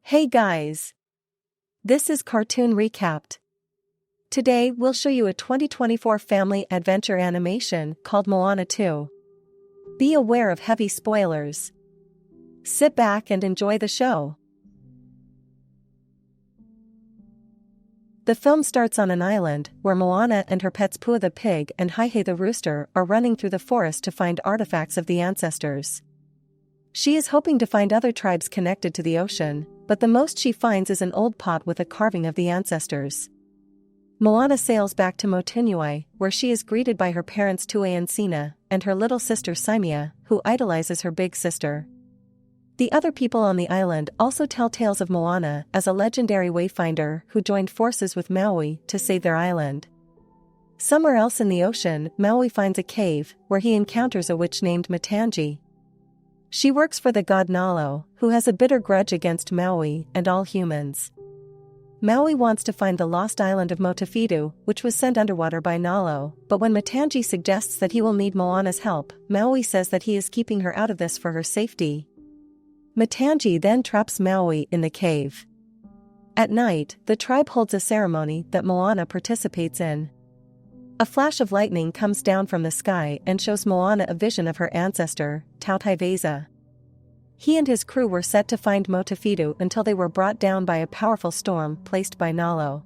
Hey guys! This is Cartoon Recapped. Today we'll show you a 2024 family adventure animation called Moana 2. Be aware of heavy spoilers. Sit back and enjoy the show. The film starts on an island where Moana and her pets Pua the pig and Haihei the rooster are running through the forest to find artifacts of the ancestors. She is hoping to find other tribes connected to the ocean, but the most she finds is an old pot with a carving of the ancestors. Moana sails back to Motunui, where she is greeted by her parents Tue and Sina, and her little sister Saimia, who idolizes her big sister. The other people on the island also tell tales of Moana as a legendary wayfinder who joined forces with Maui to save their island. Somewhere else in the ocean, Maui finds a cave, where he encounters a witch named Matangi. She works for the god Nalo, who has a bitter grudge against Maui and all humans. Maui wants to find the lost island of Motufitu, which was sent underwater by Nalo, but when Matangi suggests that he will need Moana's help, Maui says that he is keeping her out of this for her safety. Matangi then traps Maui in the cave. At night, the tribe holds a ceremony that Moana participates in. A flash of lightning comes down from the sky and shows Moana a vision of her ancestor, Tautaiveza. He and his crew were set to find Motufitu until they were brought down by a powerful storm placed by Nalo.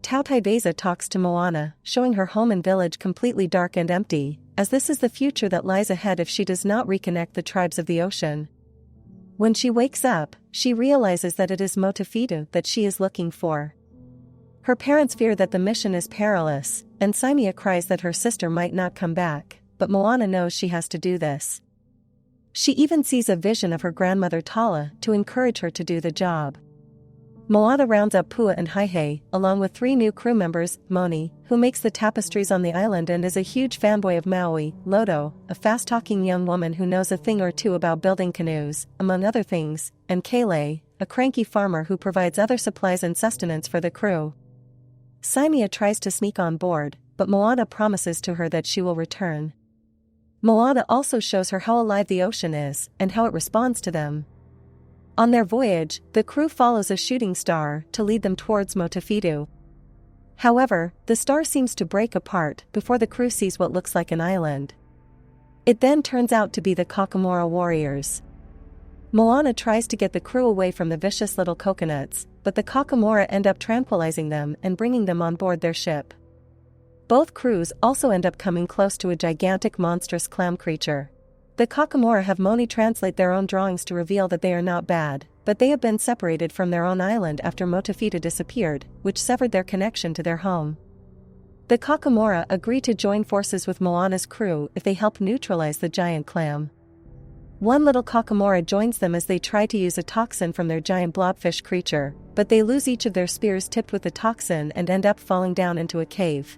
Tautaiveza talks to Moana, showing her home and village completely dark and empty, as this is the future that lies ahead if she does not reconnect the tribes of the ocean. When she wakes up, she realizes that it is Motufitu that she is looking for. Her parents fear that the mission is perilous, and Saimia cries that her sister might not come back, but Moana knows she has to do this. She even sees a vision of her grandmother Tala to encourage her to do the job. Moana rounds up Pua and Haihei, along with 3 new crew members, Moni, who makes the tapestries on the island and is a huge fanboy of Maui, Lodo, a fast-talking young woman who knows a thing or two about building canoes, among other things, and Kele, a cranky farmer who provides other supplies and sustenance for the crew. Saimia tries to sneak on board, but Moana promises to her that she will return. Moana also shows her how alive the ocean is, and how it responds to them. On their voyage, the crew follows a shooting star to lead them towards Motufitu. However, the star seems to break apart before the crew sees what looks like an island. It then turns out to be the Kakamora warriors. Moana tries to get the crew away from the vicious little coconuts, but the Kakamora end up tranquilizing them and bringing them on board their ship. Both crews also end up coming close to a gigantic monstrous clam creature. The Kakamora have Moni translate their own drawings to reveal that they are not bad, but they have been separated from their own island after Motufitu disappeared, which severed their connection to their home. The Kakamora agree to join forces with Moana's crew if they help neutralize the giant clam. One little Kakamora joins them as they try to use a toxin from their giant blobfish creature, but they lose each of their spears tipped with the toxin and end up falling down into a cave.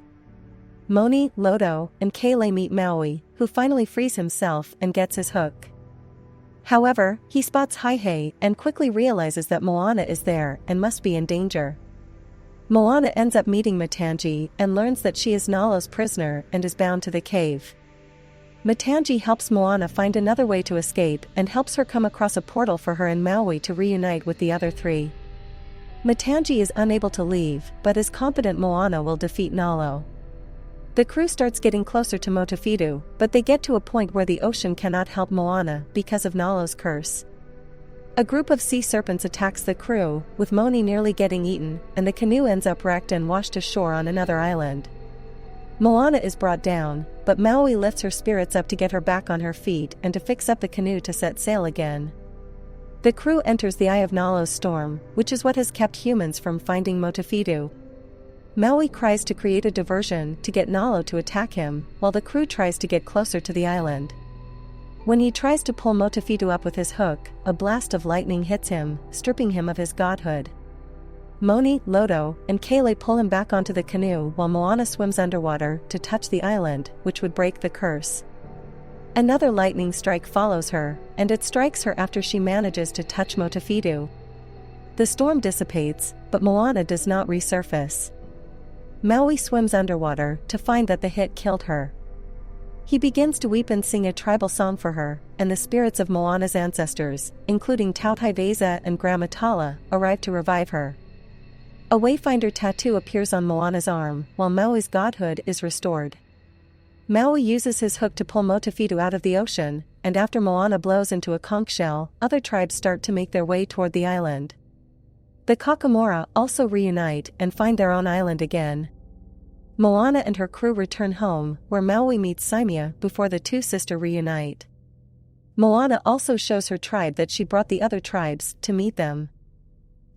Moni, Lodo, and Kele meet Maui, who finally frees himself and gets his hook. However, he spots Haihei and quickly realizes that Moana is there and must be in danger. Moana ends up meeting Matangi and learns that she is Nalo's prisoner and is bound to the cave. Matangi helps Moana find another way to escape and helps her come across a portal for her and Maui to reunite with the other 3. Matangi is unable to leave, but is confident Moana will defeat Nalo. The crew starts getting closer to Motufitu, but they get to a point where the ocean cannot help Moana because of Nalo's curse. A group of sea serpents attacks the crew, with Moni nearly getting eaten, and the canoe ends up wrecked and washed ashore on another island. Moana is brought down, but Maui lifts her spirits up to get her back on her feet and to fix up the canoe to set sail again. The crew enters the Eye of Nalo's storm, which is what has kept humans from finding Motufitu. Maui cries to create a diversion to get Nalo to attack him, while the crew tries to get closer to the island. When he tries to pull Motufitu up with his hook, a blast of lightning hits him, stripping him of his godhood. Moni, Lodo, and Kele pull him back onto the canoe while Moana swims underwater to touch the island, which would break the curse. Another lightning strike follows her, and it strikes her after she manages to touch Motufitu. The storm dissipates, but Moana does not resurface. Maui swims underwater to find that the hit killed her. He begins to weep and sing a tribal song for her, and the spirits of Moana's ancestors, including Tautaiveza and Gramatala, arrive to revive her. A wayfinder tattoo appears on Moana's arm, while Maui's godhood is restored. Maui uses his hook to pull Motufitu out of the ocean, and after Moana blows into a conch shell, other tribes start to make their way toward the island. The Kakamora also reunite and find their own island again. Moana and her crew return home, where Maui meets Saimia before the two sisters reunite. Moana also shows her tribe that she brought the other tribes to meet them.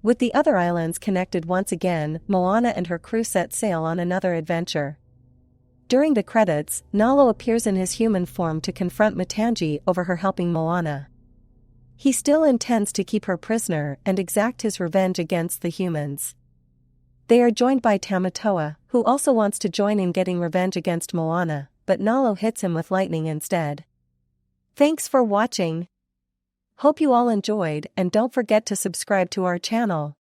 With the other islands connected once again, Moana and her crew set sail on another adventure. During the credits, Nalo appears in his human form to confront Matangi over her helping Moana. He still intends to keep her prisoner and exact his revenge against the humans. They are joined by Tamatoa, who also wants to join in getting revenge against Moana, but Nalo hits him with lightning instead. Thanks for watching. Hope you all enjoyed, and don't forget to subscribe to our channel.